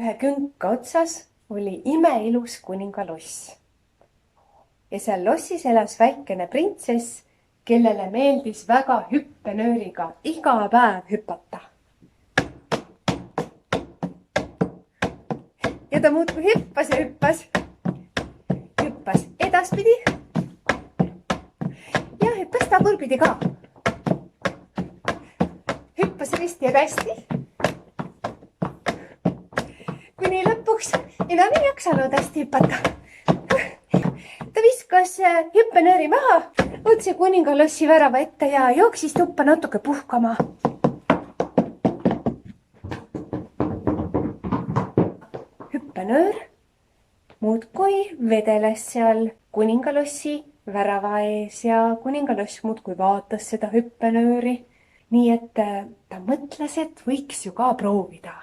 ühe künka otsas oli imeilus kuningaloss. Ja seal lossis elas väikene printsess, kellele meeldis väga hüppenööriga iga päev hüpata. Ja ta muudkui hüppas ja hüppas. Hüppas edaspidi ja hüppas tagurpidi ka. Hüppas risti ja kästi. Kuni lõpuks enam ei jaksanud hästi hüpata. Ta viskas hüppenööri maha, otse kuningalossi värava ette ja jooksis tuppa natuke puhkama. Hüppenöör muudkui vedeles seal kuningalossi värava ees ja kuningaloss muudkui vaatas seda hüppenööri. Nii et ta mõtles, et võiks ju ka proovida.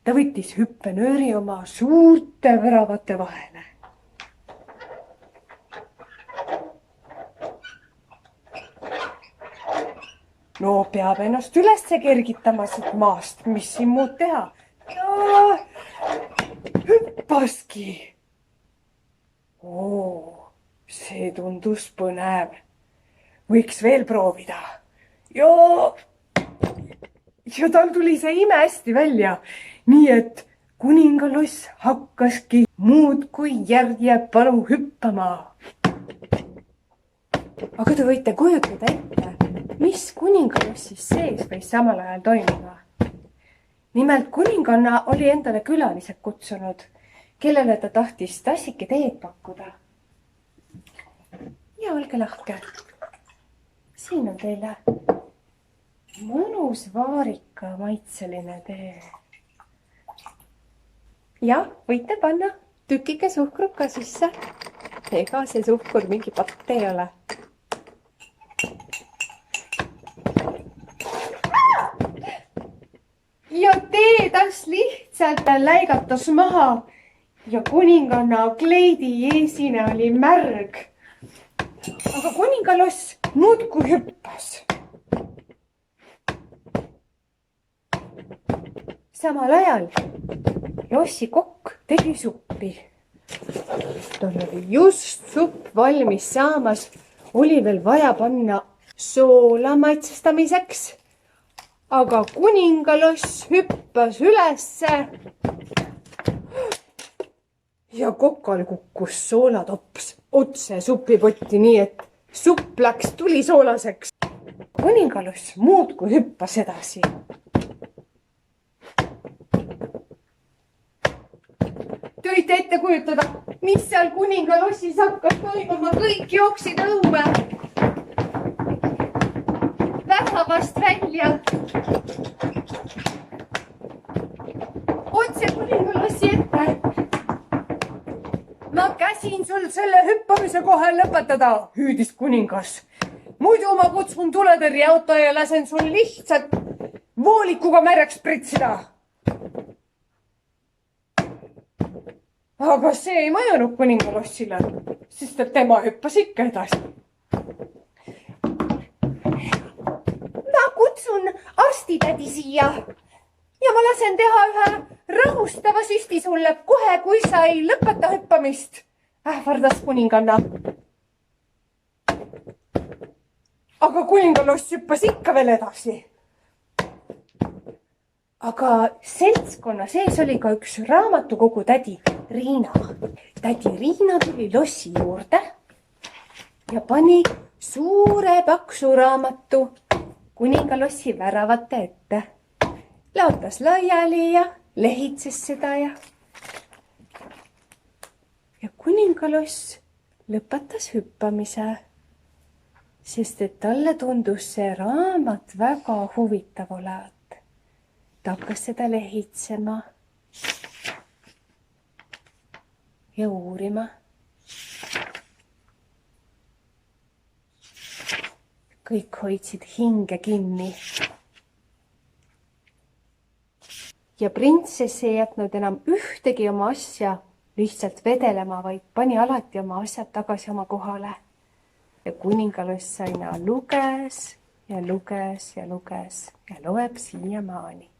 Ta võttis hüppenööri oma suurte väravate vahele. No peab ennast üles kergitama siit maast, mis siin muud teha. Ja hüppaski. See tundus põnev. Võiks veel proovida. Ja tal tuli see ime hästi välja. Nii et kuningaloss hakkaski muudkui järjepalu hüppama. Aga te võite kujutada ette, mis kuningalossis sees võis samal ajal toimuda. Nimelt kuninganna oli endale külalised kutsunud, kellele ta tahtis tassike teed pakkuda. Ja olge lahke. Siin on teile mõnus vaarika maitseline tee. Ja võite panna tükike suhkrut ka sisse. Ega see suhkur mingi patt ei ole. Ja tee tas lihtsalt läigatas maha ja kuninganna kleidi eesine oli märg. Aga kuningaloss muudkui hüppas. Samal ajal lossi kokk tegi suppi. Tal oli just supp valmis saamas. Oli veel vaja panna soola maitsestamiseks. Aga kuningaloss hüppas ülesse ja kokal kukkus soolatops otse supipotti, nii et supp läks tulisoolaseks. Kuningaloss muudkui hüppas edasi. Te võite ette kujutada, mis seal kuningalossis hakkas toimuma. Kõik jooksid õue väravast välja. Otse kuningalossi ette. Ma käsin sul selle hüppamise kohe lõpetada, hüüdis kuningas. Muidu ma kutsun tuletõrjeauto ja lasen sul lihtsalt voolikuga märjaks pritsida. Aga see ei mõjunud kuningalossile, sest et tema hüppas ikka edasi. Ma kutsun arstitädi siia ja ma lasen teha ühe rahustava süsti sulle kohe, kui sa ei lõpeta hüppamist, ähvardas kuninganna. Aga kuningaloss hüppas ikka veel edasi. Aga seltskonna sees oli ka üks raamatukogu tädi Riina. Tädi Riina tuli lossi juurde ja pani suure paksu raamatu kuningalossi väravate ette. Laotas laiali ja lehitses seda ja kuningaloss lõpetas hüppamise, sest et talle tundus see raamat väga huvitav olevat. Ta hakkas seda lehitsema ja uurima. Kõik hoidsid hinge kinni. Ja printsess ei jätnud enam ühtegi oma asja lihtsalt vedelema, vaid pani alati oma asjad tagasi oma kohale. Ja kuningaloss aina luges ja luges ja luges ja loeb siiamaani.